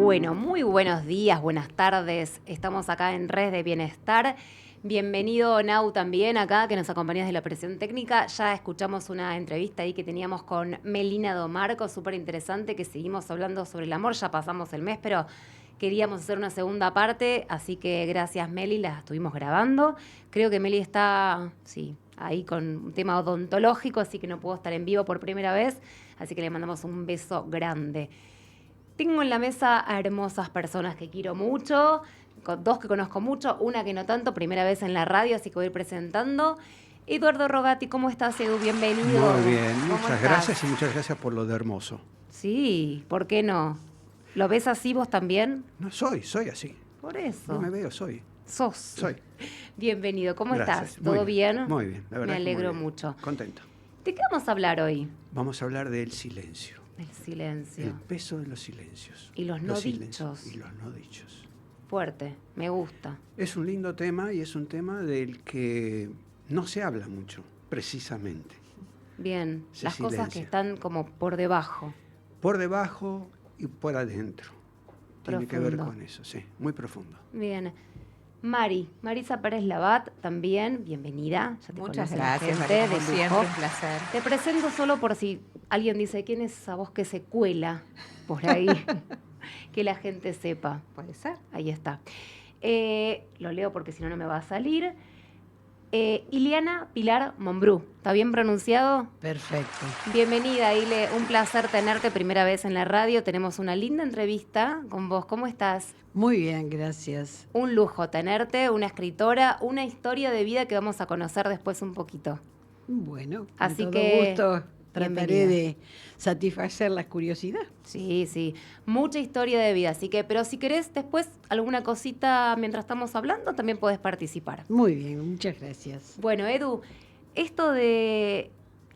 Bueno, muy buenos días, buenas tardes. Estamos acá en Red de Bienestar. Bienvenido, Nau, también acá, que nos acompañas de la operación técnica. Ya escuchamos una entrevista ahí que teníamos con Melina Domarco, súper interesante, que seguimos hablando sobre el amor. Ya pasamos el mes, pero queríamos hacer una segunda parte, así que gracias, Meli, la estuvimos grabando. Creo que Meli está, sí, ahí con un tema odontológico, así que no puedo estar en vivo por primera vez, así que le mandamos un beso grande. Tengo en la mesa a hermosas personas que quiero mucho, dos que conozco mucho, una que no tanto, primera vez en la radio, así que voy a ir presentando. Eduardo Rogati, ¿cómo estás, Edu? Bienvenido. Muy bien, ¿Cómo muchas estás? gracias y muchas gracias por lo de hermoso. Sí, ¿por qué no? ¿Lo ves así vos también? No, soy así. Por eso. No me veo, soy. Soy. Bienvenido, ¿cómo Gracias. estás? ¿Todo bien? Muy bien, la verdad. Me alegro que muy bien. mucho. Contento. ¿De qué vamos a hablar hoy? Vamos a hablar del silencio. El silencio. El peso de los silencios. Y los no dichos. Y los no dichos. Fuerte, me gusta. Es un lindo tema y es un tema del que no se habla mucho, precisamente. Bien, Se las cosas que silencia. están como por debajo. Por debajo y por adentro. Tiene que ver Profundo. con eso, sí, muy profundo. Bien. Marisa Pérez Labat, también, bienvenida. Ya te Muchas conoce la gracias, gente, María, como de siempre, lujo. un placer. Te presento solo por si alguien dice, ¿quién es esa voz que se cuela por ahí? Que la gente sepa. Puede ser. Ahí está. Lo leo porque si no, no me va a salir. Ileana Pilar Mombrú, ¿está bien pronunciado? Perfecto. Bienvenida, Ile. Un placer tenerte primera vez en la radio. Tenemos una linda entrevista con vos. ¿Cómo estás? Muy bien, gracias. Un lujo tenerte, una escritora, una historia de vida que vamos a conocer después un poquito. Bueno, con Así todo que, gusto trataré de satisfacer la curiosidad. Sí, mucha historia de vida. Así que, pero si querés después alguna cosita mientras estamos hablando, también podés participar. Muy bien, muchas gracias. Bueno, Edu, esto de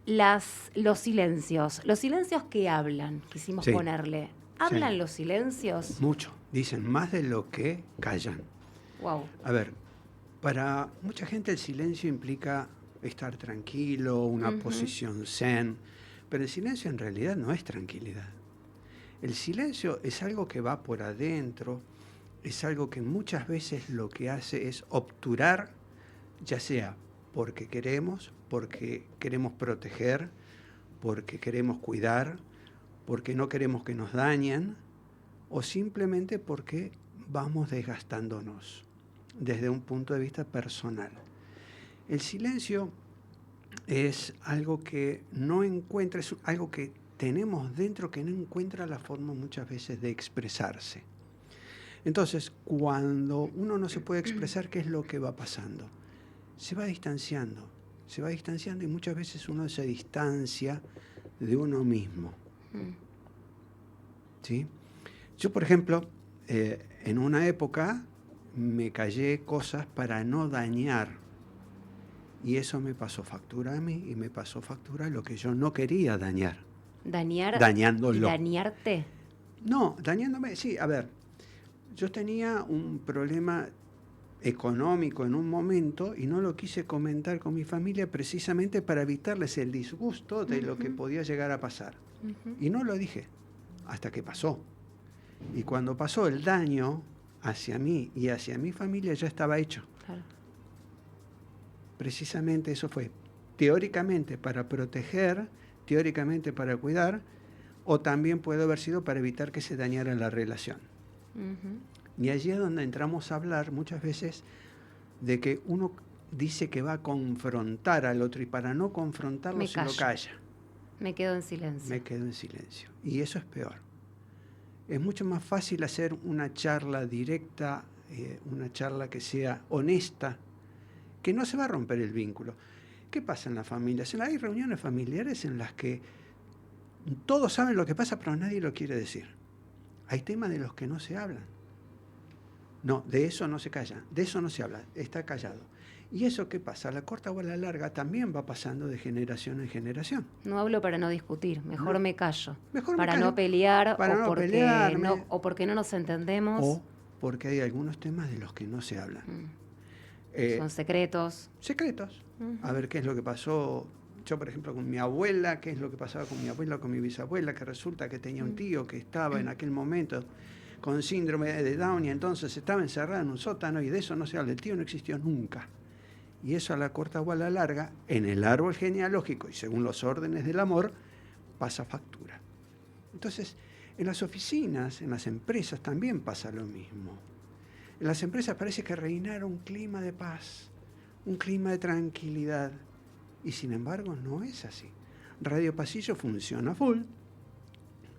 los silencios que hablan, quisimos Sí. ponerle. ¿Hablan Sí. los silencios? Mucho. Dicen más de lo que callan. Wow. A ver, para mucha gente el silencio implica estar tranquilo, una posición zen, pero el silencio en realidad no es tranquilidad. El silencio es algo que va por adentro, es algo que muchas veces lo que hace es obturar, ya sea porque queremos proteger, porque queremos cuidar, porque no queremos que nos dañen, o simplemente porque vamos desgastándonos desde un punto de vista personal. El silencio es algo que no encuentra, es algo que tenemos dentro que no encuentra la forma muchas veces de expresarse. Entonces, cuando uno no se puede expresar, ¿qué es lo que va pasando? Se va distanciando y muchas veces uno se distancia de uno mismo. ¿Sí? Yo, por ejemplo, en una época me callé cosas para no dañar. Y eso me pasó factura a mí y me pasó factura a lo que yo no quería dañar. Dañándolo. ¿Dañarte? No, dañándome, sí, a ver. Yo tenía un problema económico en un momento y no lo quise comentar con mi familia precisamente para evitarles el disgusto de lo que podía llegar a pasar. Y no lo dije hasta que pasó. Y cuando pasó el daño hacia mí y hacia mi familia ya estaba hecho. Claro. Precisamente eso fue teóricamente para proteger, teóricamente para cuidar, o también puede haber sido para evitar que se dañara la relación. Y allí es donde entramos a hablar muchas veces de que uno dice que va a confrontar al otro y para no confrontarlo se lo calla. Me quedo en silencio. Me quedo en silencio. Y eso es peor. Es mucho más fácil hacer una charla directa, una charla que sea honesta, que no se va a romper el vínculo. ¿Qué pasa en las familias? Hay reuniones familiares en las que todos saben lo que pasa, pero nadie lo quiere decir. Hay temas de los que no se hablan. No, de eso no se calla, de eso no se habla, está callado. ¿Y eso qué pasa? A la corta o a la larga también va pasando de generación en generación. No hablo para no discutir, mejor me callo. Mejor para me callo, no pelear para o, no porque pelearme, o porque no nos entendemos. O porque hay algunos temas de los que no se hablan. Son secretos. Secretos. A ver qué es lo que pasó. Yo, por ejemplo, con mi abuela, qué es lo que pasaba con mi abuela, con mi bisabuela, que resulta que tenía un tío que estaba en aquel momento con síndrome de Down y entonces estaba encerrada en un sótano y de eso no se habla. El tío no existió nunca. Y eso a la corta o a la larga, en el árbol genealógico y según los órdenes del amor, pasa factura. Entonces, en las oficinas, en las empresas también pasa lo mismo. En las empresas parece que reinara un clima de paz, un clima de tranquilidad. Y sin embargo no es así. Radio Pasillo funciona full.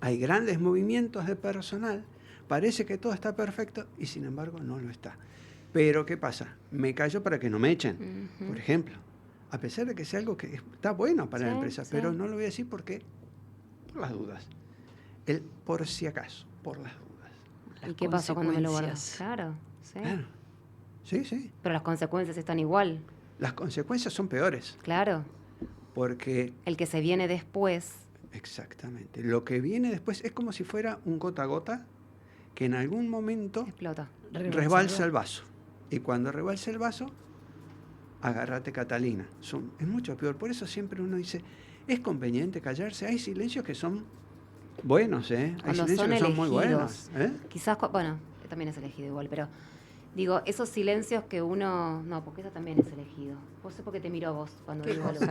Hay grandes movimientos de personal. Parece que todo está perfecto y sin embargo no lo está. Pero ¿qué pasa? Me callo para que no me echen, por ejemplo. A pesar de que sea algo que está bueno para la empresa, pero no lo voy a decir porque por las dudas. El por si acaso, por las dudas. ¿Y qué pasó cuando me lo guardas? Claro, sí. Claro. Sí, sí. Pero las consecuencias están igual. Las consecuencias son peores. Claro. Porque... el que se viene después. Exactamente. Lo que viene después es como si fuera un gota a gota que en algún momento explota. Rebalsa el vaso. Y cuando rebalsa el vaso, agárrate, Catalina. Es mucho peor. Por eso siempre uno dice, es conveniente callarse. Hay silencios que son buenos, ¿eh? Hay silencios que son muy buenos. Quizás, bueno, también es elegido igual, pero digo, esos silencios que uno... No, porque eso también es elegido. Vos sé por qué te miro a vos cuando digo algo.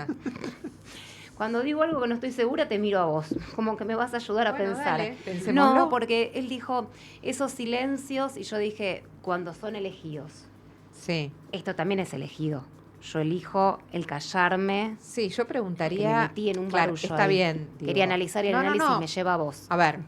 Cuando digo algo que no estoy segura, te miro a vos. Como que me vas a ayudar a pensar. Dale, no, porque él dijo esos silencios y yo dije, cuando son elegidos. Sí. Esto también es elegido. Yo elijo el callarme. Sí, yo preguntaría... Me metí en un claro, barullo está ahí. bien. Quería analizar y el análisis me lleva a vos. A ver,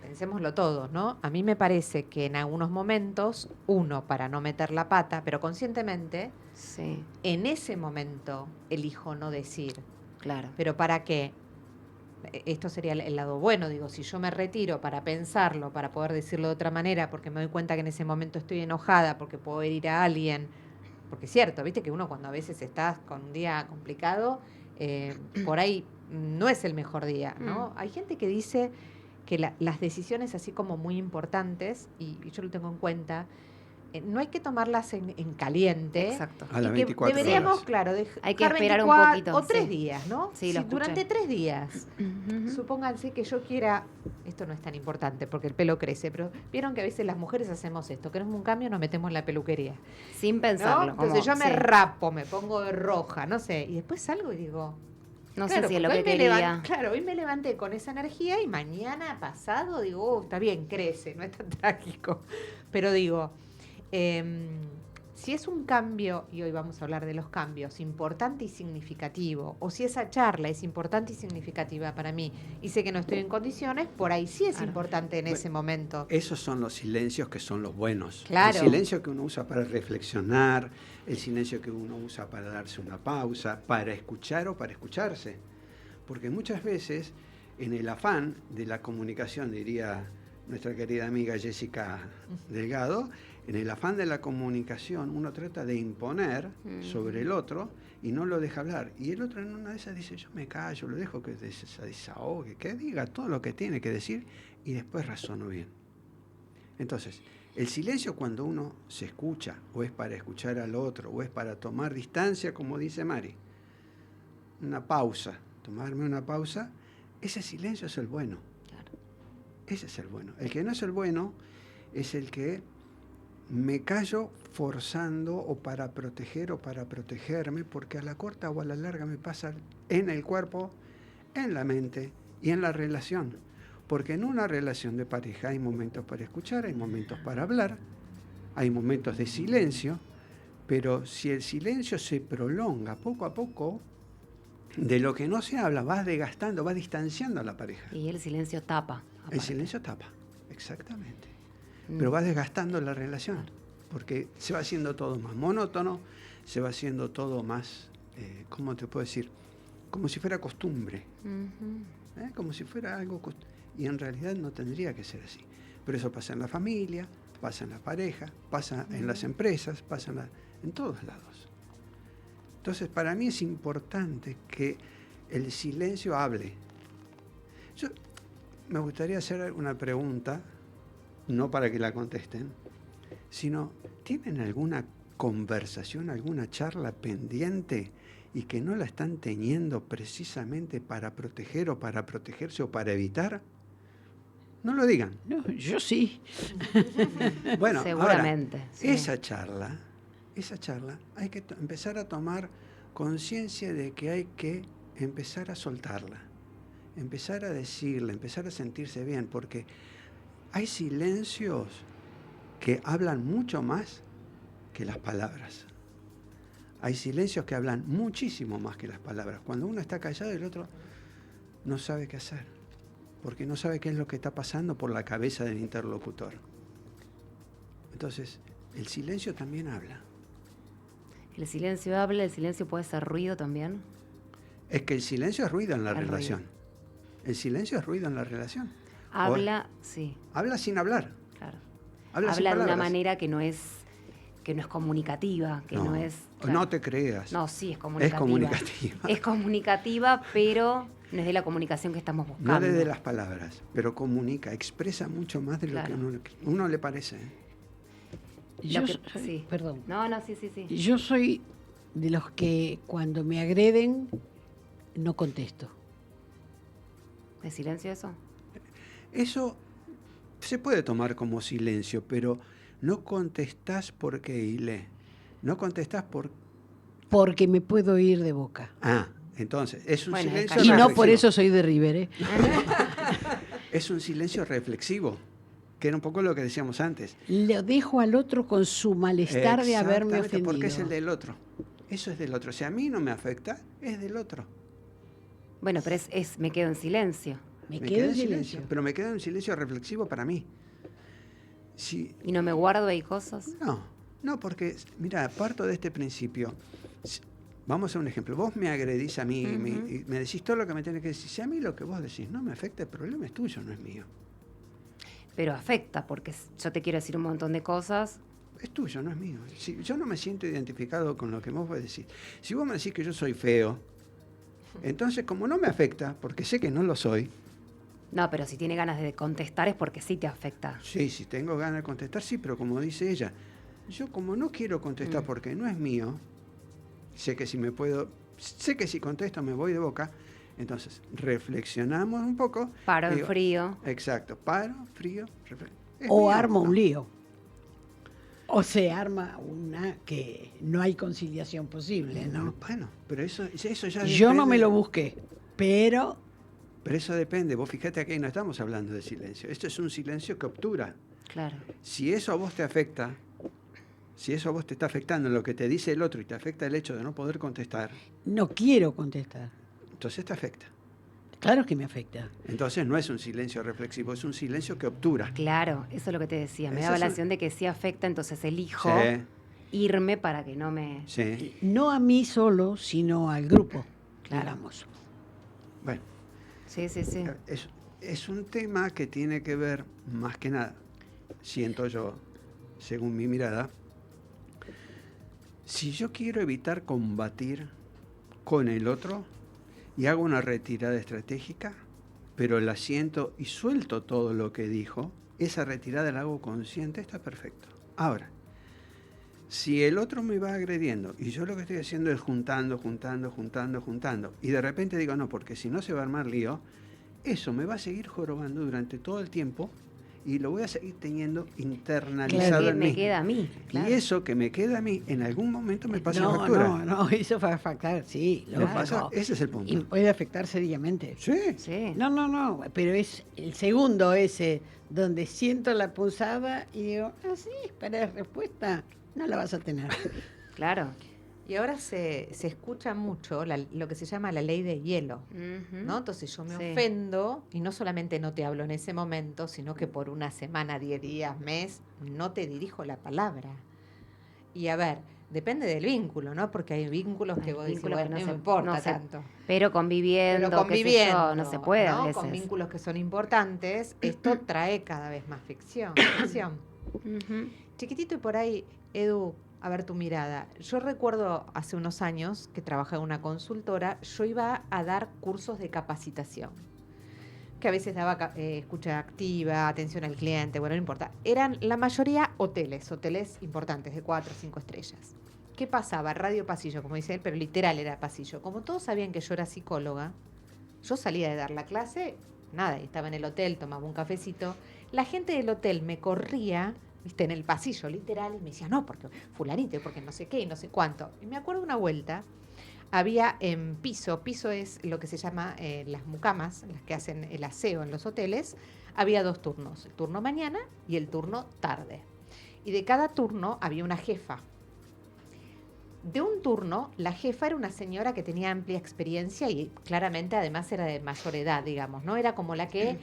pensémoslo todos, ¿no? A mí me parece que en algunos momentos, uno, para no meter la pata, pero conscientemente, sí, en ese momento elijo no decir. Claro. ¿Pero para qué? Esto sería el lado bueno, digo, si yo me retiro para pensarlo, para poder decirlo de otra manera, porque me doy cuenta que en ese momento estoy enojada, porque puedo herir a alguien, porque es cierto, viste que uno cuando a veces estás con un día complicado, por ahí no es el mejor día, ¿no? Hay gente que dice que las decisiones así como muy importantes, y yo lo tengo en cuenta, no hay que tomarlas en caliente. Exacto. A las 24 deberíamos, horas. claro, hay que dejar esperar 24 un poquito. O 3 días, ¿no? Sí, lo escuché. Durante 3 días. Supónganse que yo quiera, esto no es tan importante porque el pelo crece, pero vieron que a veces las mujeres hacemos esto, queremos un cambio, nos metemos en la peluquería. Sin pensarlo. ¿no? Entonces yo me sí. rapo, me pongo de roja, no sé, y después salgo y digo... No claro, sé si es lo porque que hoy quería. Claro, hoy me levanté con esa energía y mañana pasado digo, está bien, crece, no es tan trágico. Pero digo... si es un cambio, y hoy vamos a hablar de los cambios, importante y significativo, o si esa charla es importante y significativa para mí y sé que no estoy en condiciones, por ahí sí es importante en ese momento. Esos son los silencios que son los buenos. Claro. El silencio que uno usa para reflexionar, el silencio que uno usa para darse una pausa, para escuchar o para escucharse. Porque muchas veces, en el afán de la comunicación, diría nuestra querida amiga Jessica Delgado, en el afán de la comunicación uno trata de imponer sobre el otro y no lo deja hablar. Y el otro en una de esas dice, yo me callo, lo dejo que desahogue, que diga todo lo que tiene que decir y después razono bien. Entonces, el silencio cuando uno se escucha, o es para escuchar al otro, o es para tomar distancia, como dice Mari, una pausa, tomarme una pausa, ese silencio es el bueno. Claro. Ese es el bueno. El que no es el bueno es el que me callo forzando o para proteger o para protegerme, porque a la corta o a la larga me pasa en el cuerpo, en la mente y en la relación. Porque en una relación de pareja hay momentos para escuchar, hay momentos para hablar, hay momentos de silencio, pero si el silencio se prolonga poco a poco, de lo que no se habla, vas desgastando, vas distanciando a la pareja. Y el silencio tapa. Aparte. El silencio tapa, exactamente. Pero va desgastando la relación, porque se va haciendo todo más monótono, se va haciendo todo más, ¿cómo te puedo decir? Como si fuera costumbre, como si fuera algo, y en realidad no tendría que ser así. Pero eso pasa en la familia, pasa en la pareja, pasa en las empresas, pasa en todos lados. Entonces, para mí es importante que el silencio hable. Yo me gustaría hacer una pregunta, no para que la contesten, sino, ¿tienen alguna conversación, alguna charla pendiente y que no la están teniendo precisamente para proteger o para protegerse o para evitar? No lo digan. No, yo sí. Bueno, Seguramente, ahora, sí. esa charla, hay que empezar a tomar conciencia de que hay que empezar a soltarla, empezar a decirla, empezar a sentirse bien, porque hay silencios que hablan mucho más que las palabras. Hay silencios que hablan muchísimo más que las palabras. Cuando uno está callado, el otro no sabe qué hacer, porque no sabe qué es lo que está pasando por la cabeza del interlocutor. Entonces, el silencio también habla. El silencio habla, el silencio puede ser ruido también. Es que el silencio es ruido en la El relación. ruido. El silencio es ruido en la relación. Habla, sí, Habla sin hablar. claro. Habla sin Habla de una palabras. manera que no es comunicativa, que no es... claro. No te creas. No, sí, es comunicativa. Es comunicativa. Es comunicativa, pero no es de la comunicación que estamos buscando. No desde las palabras, pero comunica, expresa mucho más de lo Claro. que uno le parece. Yo que- soy- sí. Perdón. No, sí. Yo soy de los que cuando me agreden no contesto. ¿De silencio eso? Eso se puede tomar como silencio, pero no contestás porque hilé. No contestás por... Porque me puedo ir de boca. Ah, entonces, es un Bueno, silencio es Y no reflexivo. por eso soy de River, ¿eh? Es un silencio reflexivo, que era un poco lo que decíamos antes. Lo dejo al otro con su malestar de haberme Exactamente, ofendido. porque es el del otro. Eso es del otro. Si a mí no me afecta, es del otro. Bueno, pero me quedo en silencio. Me quedo en silencio. Pero me quedo en silencio reflexivo para mí. Si, Y no me guardo ahí cosas. no, porque, mira, parto de este principio. Vamos a un ejemplo. Vos me agredís a mí y me decís todo lo que me tenés que decir. Si a mí lo que vos decís no me afecta, el problema es tuyo, no es mío. Pero afecta, porque yo te quiero decir un montón de cosas. Es tuyo, no es mío. Si yo no me siento identificado con lo que vos decís. Si vos me decís que yo soy feo, entonces como no me afecta, porque sé que no lo soy, No, pero si tiene ganas de contestar es porque sí te afecta. sí, si tengo ganas de contestar, sí, pero como dice ella, yo como no quiero contestar porque no es mío, sé que si contesto me voy de boca, entonces reflexionamos un poco. Paro en digo, frío. Exacto, paro, frío, es O mío, armo ¿no? un lío. O se arma una que no hay conciliación posible, ¿no? Bueno, pero eso ya Yo no depende. me lo busqué, pero Pero eso depende. Vos fíjate que ahí no estamos hablando de silencio. Esto es un silencio que obtura. Claro. Si eso a vos te afecta, si eso a vos te está afectando lo que te dice el otro y te afecta el hecho de no poder contestar, no quiero contestar. entonces te afecta. Claro que me afecta. Entonces no es un silencio reflexivo, es un silencio que obtura. Claro, eso es lo que te decía. Me Esa daba es la un- sensación de que sí afecta, entonces elijo Sí, irme para que no me... sí. No a mí solo, sino al grupo, Claro. digamos. Bueno, Sí. es un tema que tiene que ver, más que nada, siento yo, según mi mirada, si yo quiero evitar combatir con el otro y hago una retirada estratégica, pero la siento y suelto todo lo que dijo, esa retirada la hago consciente, está perfecto. Ahora, si el otro me va agrediendo y yo lo que estoy haciendo es juntando, y de repente digo, no, porque si no se va a armar lío, eso me va a seguir jorobando durante todo el tiempo y lo voy a seguir teniendo internalizado Que en me mí. queda a mí. Claro. Y eso que me queda a mí, en algún momento me pasa No, factura. no, eso va a afectar, sí. Me lógico. pasa- ese es el punto. Y puede afectar seriamente. Sí. Sí. No, pero es el segundo ese, donde siento la punzada y digo, sí, espera respuesta, no la vas a tener. Claro. Y ahora se escucha mucho lo que se llama la ley de hielo, Ujú. ¿no? Entonces yo me Sí. ofendo y no solamente no te hablo en ese momento, sino que por una semana, 10 días, mes, no te dirijo la palabra. Y a ver, depende del vínculo, ¿no? Porque hay vínculos que Hay vos decís, vínculos que bueno, no no se- me importa no se- tanto. Pero conviviendo, Pero qué sé conviviendo, yo, no se puede a ¿no? veces. Con vínculos que son importantes, esto trae cada vez más fricción. Ujú. Chiquitito y por ahí, Edu, a ver tu mirada. Yo recuerdo hace unos años que trabajaba en una consultora, yo iba a dar cursos de capacitación, que a veces daba escucha activa, atención al cliente, bueno, no importa. Eran la mayoría hoteles importantes de 4 o 5 estrellas. ¿Qué pasaba? Radio pasillo, como dice él, pero literal era pasillo. Como todos sabían que yo era psicóloga, yo salía de dar la clase nada, estaba en el hotel, tomaba un cafecito. La gente del hotel me corría, viste, en el pasillo literal, y me decía, no, porque fulanito, porque no sé qué y no sé cuánto. Y me acuerdo una vuelta, había en piso es lo que se llama las mucamas, las que hacen el aseo en los hoteles, había 2 turnos, el turno mañana y el turno tarde. Y de cada turno había una jefa. De un turno, la jefa era una señora que tenía amplia experiencia y claramente además era de mayor edad, digamos, ¿no? Era como la que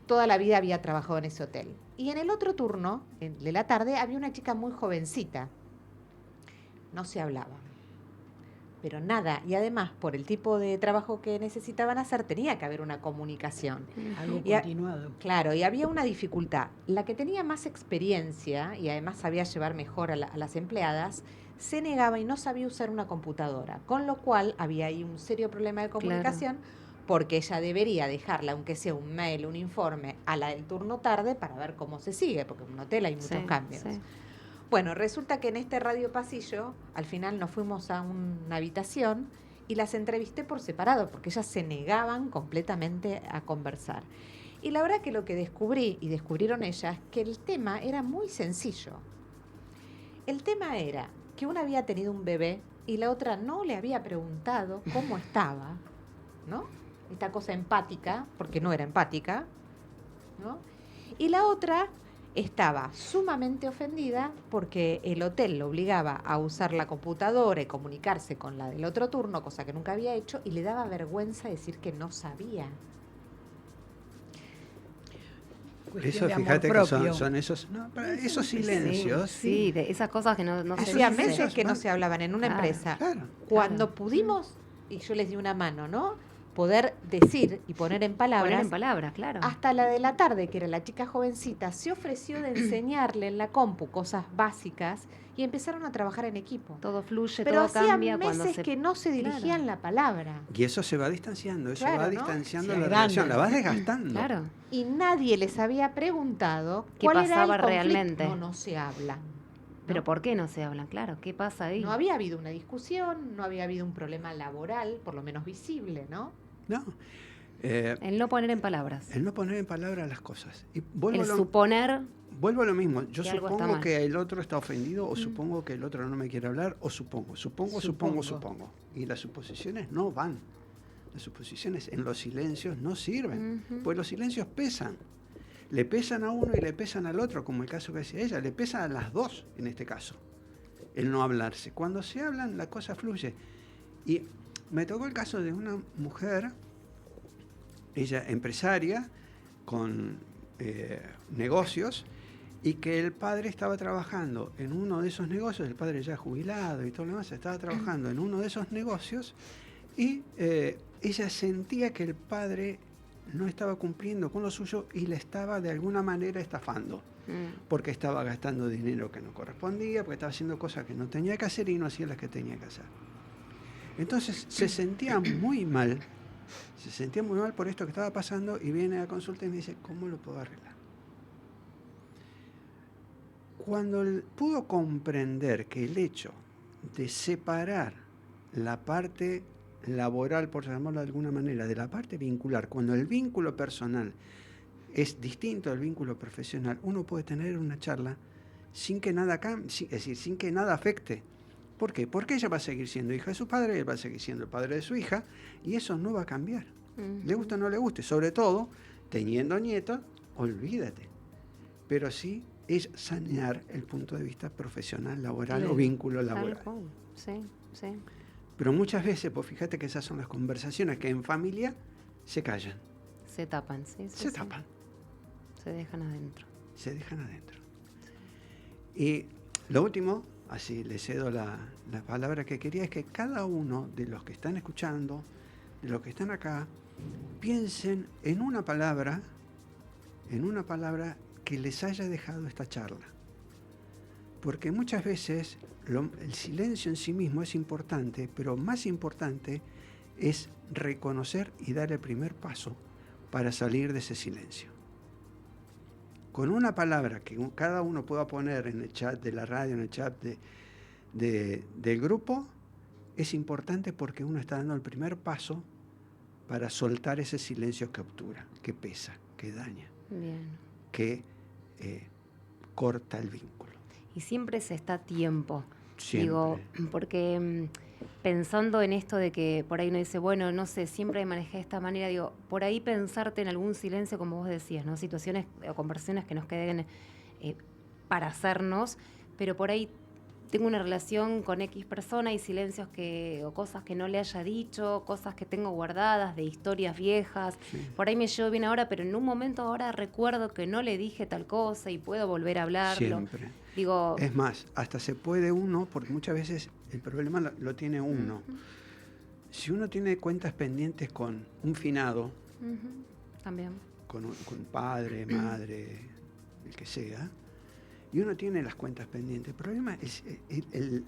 toda la vida había trabajado en ese hotel. Y en el otro turno, de la tarde, había una chica muy jovencita. No se hablaba, pero nada. Y además, por el tipo de trabajo que necesitaban hacer, tenía que haber una comunicación. Algo Y continuado. Claro, y había una dificultad. La que tenía más experiencia y además sabía llevar mejor a las empleadas, se negaba y no sabía usar una computadora, con lo cual había ahí un serio problema de comunicación, porque ella debería dejarle, aunque sea un mail, un informe, a la del turno tarde para ver cómo se sigue, porque en un hotel hay muchos cambios. Sí. Bueno, resulta que en este radio pasillo, al final nos fuimos a una habitación y las entrevisté por separado, porque ellas se negaban completamente a conversar. Y la verdad que lo que descubrí, y descubrieron ellas, que el tema era muy sencillo. El tema era que una había tenido un bebé y la otra no le había preguntado cómo estaba, ¿no? Esta cosa empática, porque no era empática, ¿no? Y la otra estaba sumamente ofendida porque el hotel lo obligaba a usar la computadora y comunicarse con la del otro turno, cosa que nunca había hecho, y le daba vergüenza decir que no sabía. Eso, fíjate que son esos, no, esos silencios. Sí, de esas cosas que no se Hacía dicen. meses que no se hablaban en una empresa. Cuando pudimos, y yo les di una mano, ¿no? Poder decir y poner en palabras. Claro. Hasta la de la tarde, que era la chica jovencita, se ofreció de enseñarle en la compu cosas básicas y empezaron a trabajar en equipo. Todo fluye, Pero todo cambia. hacía meses que no se dirigían la palabra. Y eso se va distanciando, eso Claro, va ¿no? distanciando Sí, la grande. relación, la vas desgastando. Claro. Y nadie les había preguntado ¿Qué cuál era pasaba el conflicto. realmente? No se habla. Pero ¿por qué no se hablan? Claro, ¿qué pasa ahí? No había habido una discusión, no había habido un problema laboral, por lo menos visible, ¿no? No. El no poner en palabras. El no poner en palabras las cosas. Y suponer. Vuelvo a lo mismo. Yo que algo está supongo mal. que el otro está ofendido o supongo que el otro no me quiere hablar o supongo. Y las suposiciones no van. Las suposiciones en los silencios no sirven. Pues los silencios pesan. Le pesan a uno y le pesan al otro, como el caso que decía ella. Le pesan a las dos en este caso. El no hablarse. Cuando se hablan, la cosa fluye. Y me tocó el caso de una mujer, ella empresaria, con negocios, y que el padre estaba trabajando en uno de esos negocios, el padre ya jubilado y todo lo demás, estaba trabajando en uno de esos negocios, y ella sentía que el padre no estaba cumpliendo con lo suyo y le estaba de alguna manera estafando, porque estaba gastando dinero que no correspondía, porque estaba haciendo cosas que no tenía que hacer y no hacía las que tenía que hacer. Entonces se sentía muy mal por esto que estaba pasando y viene a consulta y me dice, ¿cómo lo puedo arreglar? Cuando pudo comprender que el hecho de separar la parte laboral, por llamarlo de alguna manera, de la parte vincular, cuando el vínculo personal es distinto al vínculo profesional, uno puede tener una charla sin que nada cambie, es decir, sin que nada afecte. ¿Por qué? Porque ella va a seguir siendo hija de su padre, él va a seguir siendo el padre de su hija, y eso no va a cambiar. Le guste o no le guste, sobre todo, teniendo nietos, olvídate. Pero sí es sanear el punto de vista profesional, laboral o vínculo laboral. Sí. Pero muchas veces, pues fíjate que esas son las conversaciones que en familia se callan. Se tapan, sí. Se tapan. Se dejan adentro. Y lo último, así le cedo la palabra que quería, es que cada uno de los que están escuchando, de los que están acá, piensen en una palabra que les haya dejado esta charla. Porque muchas veces el silencio en sí mismo es importante, pero más importante es reconocer y dar el primer paso para salir de ese silencio. Con una palabra que cada uno pueda poner en el chat de la radio, en el chat del grupo, es importante porque uno está dando el primer paso para soltar ese silencio que obtura, que pesa, que daña, Bien. que corta el vínculo. Y siempre se está a tiempo. Siempre. Digo, porque pensando en esto de que por ahí uno dice, bueno, no sé, siempre manejé de esta manera, digo, por ahí pensarte en algún silencio, como vos decías, ¿no? Situaciones o conversaciones que nos queden para hacernos, pero por ahí tengo una relación con X persona y silencios o cosas que no le haya dicho, cosas que tengo guardadas de historias viejas. Sí. Por ahí me llevo bien ahora, pero en un momento ahora recuerdo que no le dije tal cosa y puedo volver a hablarlo. Siempre. Digo, Es más, hasta se puede uno, porque muchas veces el problema lo tiene uno. Si uno tiene cuentas pendientes con un finado, también. con padre, madre, el que sea, y uno tiene las cuentas pendientes, el problema es,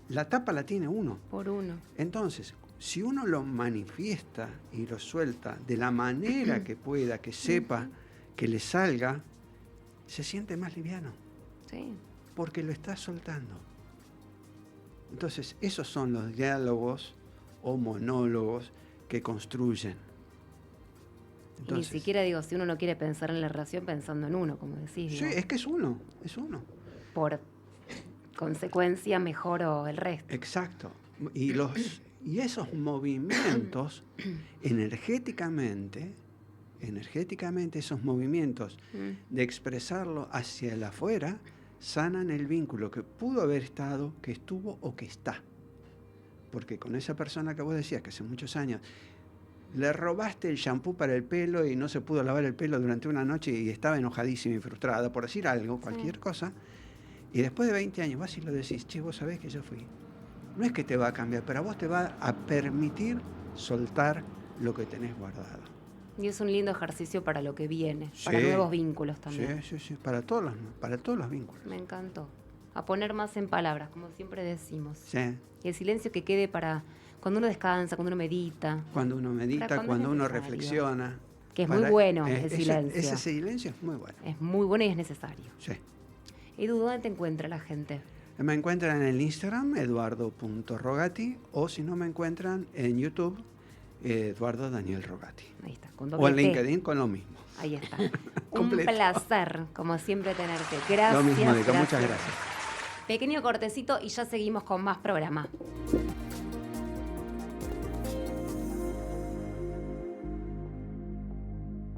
la tapa la tiene uno. Por uno. Entonces, si uno lo manifiesta y lo suelta de la manera que pueda, que sepa, que le salga, se siente más liviano, Sí. porque lo está soltando. Entonces, esos son los diálogos o monólogos que construyen. Entonces, y ni siquiera digo, si uno no quiere pensar en la relación, pensando en uno, como decís. sí, Digo, es que es uno. por consecuencia mejoro el resto. Exacto. Y esos movimientos, energéticamente, esos movimientos de expresarlo hacia el afuera, sanan el vínculo que pudo haber estado, que estuvo o que está. Porque con esa persona que vos decías, que hace muchos años, le robaste el shampoo para el pelo y no se pudo lavar el pelo durante una noche y estaba enojadísima y frustrada, por decir algo, cualquier cosa, y después de 20 años vas y lo decís, che, vos sabés que yo fui. No es que te va a cambiar, pero a vos te va a permitir soltar lo que tenés guardado. Y es un lindo ejercicio para lo que viene, Sí. para nuevos vínculos también. Sí, para todos los vínculos. Me encantó. A poner más en palabras, como siempre decimos. Sí. Y el silencio que quede para cuando uno descansa, cuando uno medita. Cuando uno medita, cuando es uno necesario. reflexiona. Que es muy bueno el ese silencio. Ese silencio es muy bueno. Es muy bueno y es necesario. Sí. Edu, ¿dónde te encuentra la gente? Me encuentran en el Instagram, eduardo.rogati, o si no me encuentran en YouTube, Eduardo Daniel Rogati. Ahí está, con O en doble T. LinkedIn con lo mismo. Ahí está. Un Completo. placer, como siempre, tenerte. Gracias. Lo mismo, Dica, muchas gracias. Pequeño cortecito y ya seguimos con más programa.